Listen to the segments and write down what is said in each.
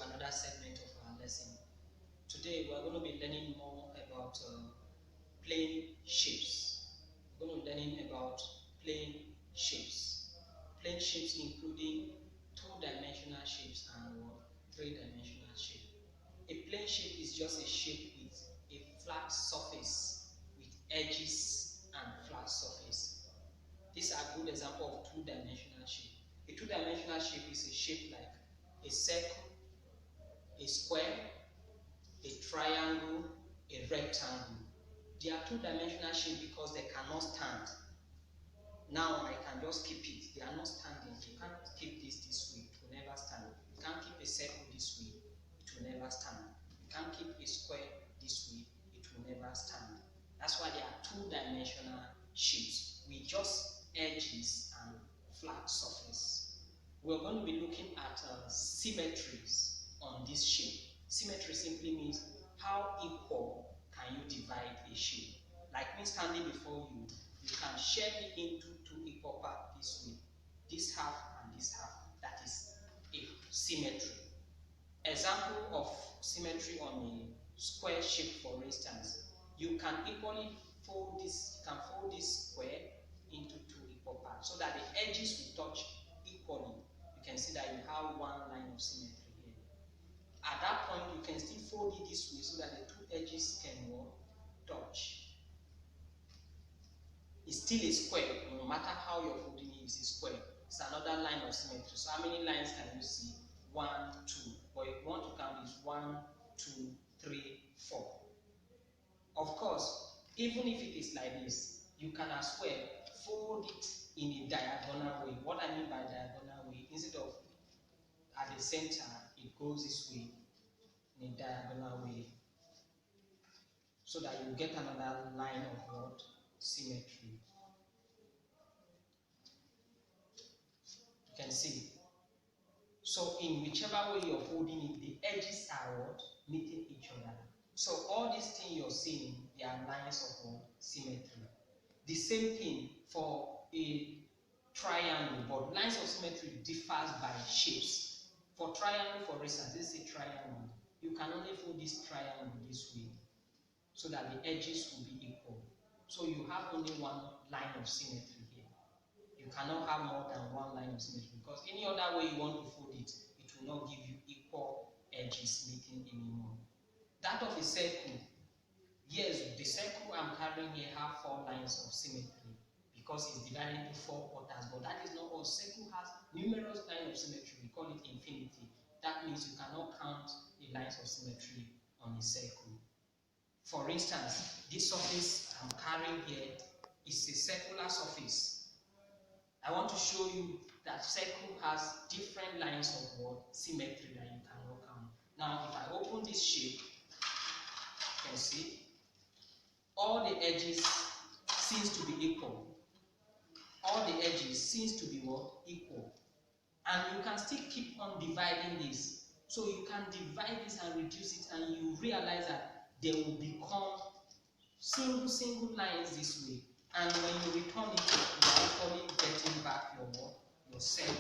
another segment of our lesson. Today we are going to be learning more about plane shapes. We're going to be learning about plane shapes. Plane shapes including two-dimensional shapes and three-dimensional shape. A plane shape is just a shape with a flat surface with edges and flat surface. These are good examples of two-dimensional shape. A two-dimensional shape is a shape like a circle, a square, a triangle, a rectangle. They are two-dimensional shape because they cannot stand. Now I can just keep it. They are not standing. You can't keep this way. It will never stand. You can't keep a circle this way. It will never stand. You can't keep a square this way. It will never stand. That's why they are two-dimensional shapes with just edges and flat surface. We're going to be looking at symmetries on this shape. Symmetry simply means how equal can you divide a shape. Like me standing before you, you can share it into two equal parts this way. This half and this half. That is a symmetry. Example of symmetry on a square shape, for instance. You can equally fold this, square into two equal parts so that the edges will touch equally. You can see that you have one line of symmetry here. At that point, you can still fold it this way so that the two edges can touch. It's still a square, no matter how you're folding it, it's a square. It's another line of symmetry. So how many lines can you see? 1, 2. But if you want to count, it's 1, 2, 3, 4. Of course, even if it is like this, you can as well fold it in a diagonal way. What I mean by diagonal way, instead of at the center, it goes this way in a diagonal way, so that you get another line of symmetry. You can see. So in whichever way you're folding it, the edges are meeting each other. So all these things you're seeing, they are lines of symmetry. The same thing for a triangle, but lines of symmetry differs by shapes. For triangle, for instance, this is a triangle. You can only fold this triangle this way, so that the edges will be equal. So you have only one line of symmetry here. You cannot have more than one line of symmetry, because any other way you want to fold it, it will not give you equal edges meeting anymore. That of a circle, yes, the circle I'm carrying here have 4 lines of symmetry because it's divided into 4 quarters, but that is not all. Circle has numerous lines of symmetry. We call it infinity. That means you cannot count the lines of symmetry on a circle. For instance, this surface I'm carrying here is a circular surface. I want to show you that circle has different lines of symmetry that you cannot count. Now, if I open this shape, you can see all the edges seems to be equal. All the edges seems to be equal. And you can still keep on dividing this. So you can divide this and reduce it, and you realize that they will become single lines this way. And when you return it, you are actually getting back your circle.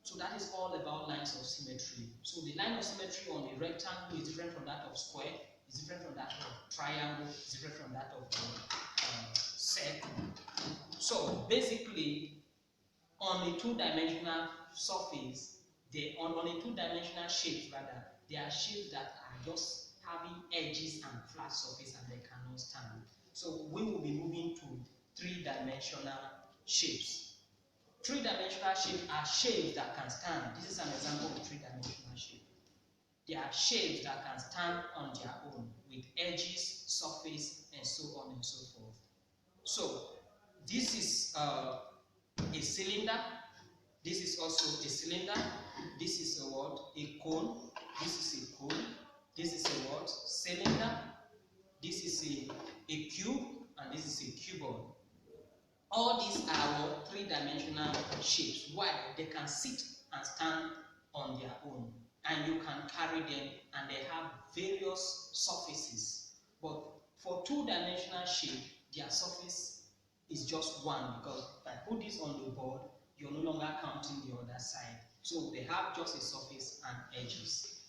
So that is all about lines of symmetry. So the line of symmetry on a rectangle is different from that of square, is different from that of triangle, is different from that of circle. So basically, on a two-dimensional surface, on a two-dimensional shape rather, there are shapes that are just having edges and flat surface and they cannot stand. So we will be moving to three-dimensional shapes. Three-dimensional shapes are shapes that can stand. This is an example of three-dimensional shape. They are shapes that can stand on their own with edges, surface, and so on and so forth. So this is a cylinder. This is also a cylinder. This is a a cone. This is a cone. This is a cylinder. This is a cube, and this is a cuboid. All these are three-dimensional shapes. Why? They can sit and stand on their own, and you can carry them, and they have various surfaces. But for two-dimensional shape, their surface is just one, because if I put this on the board, you're no longer counting the other side. So they have just a surface and edges.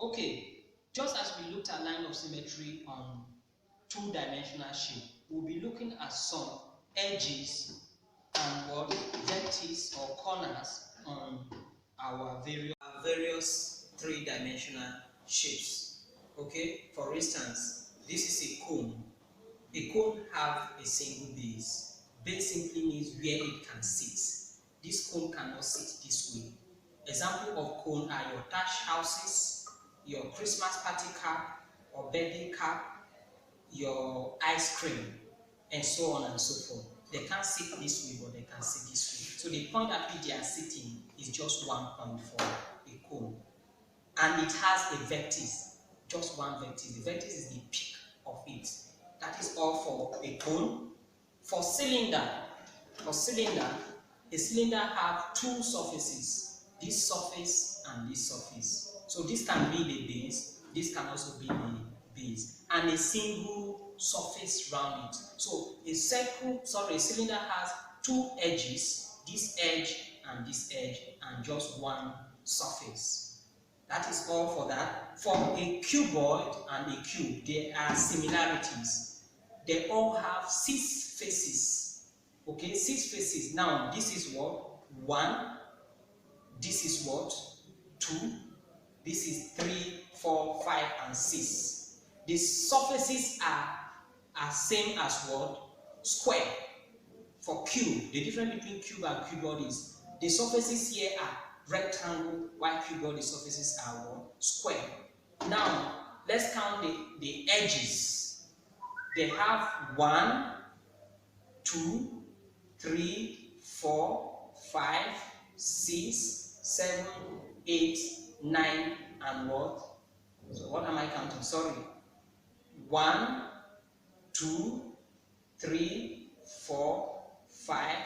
Okay, just as we looked at line of symmetry on two-dimensional shape, we'll be looking at some edges and what vertices or corners on our various three-dimensional shapes. Okay, for instance, this is a cone. A cone have a single base. Base simply means where it can sit. This cone cannot sit this way. Example of cone are your thatch houses, your Christmas party cap or birthday cap, your ice cream, and so on and so forth. They can't sit this way, but they can sit this way. So the point at which they are sitting is just 1 point for a cone. And it has a vertex, just one vertex. The vertex is the peak of it. That is all for a cone. For cylinder, a cylinder have two surfaces, this surface and this surface. So this can be the base, this can also be the base, and a single surface round it. So a cylinder has two edges, this edge, and just one surface. That is all for that. For a cuboid and a cube, there are similarities. They all have 6 faces. Okay, 6 faces. Now, this is what? 1. This is what? 2. This is 3, 4, 5, and 6. The surfaces are same as what? Square. For cube, the difference between cube and cuboid is the surfaces here are rectangle, while cuboid the surfaces are what? Square. Now, let's count the edges. They have 1, 2, 3, 4, 5, 6, 7, 8, 9, and what? So what am I counting? Sorry. 1, 2, 3, 4, 5,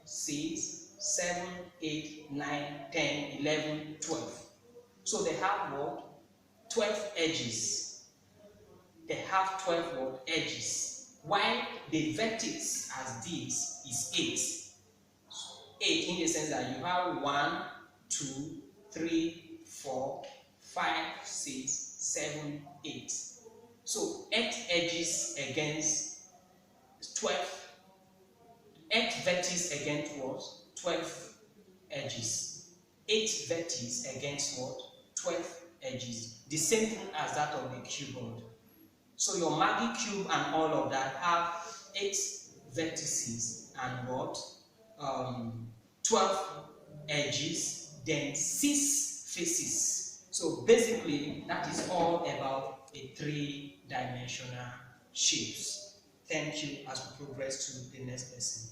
6, 7, 8, 9, 10, 11, 12. So they have what? 12 edges. They have 12 what? Edges. While the vertex as this is 8. 8 in the sense that you have 1, 2, 3, 4, 5, 6, 7, 8. So 8 edges against 12. 8 vertices against what? 12 edges. 8 vertices against what? 12 edges. The same thing as that of the cuboid. So your Maggie cube and all of that have 8 vertices and what? 12 edges, then 6 faces. So basically, that is all about a 3-dimensional shapes. Thank you as we progress to the next lesson.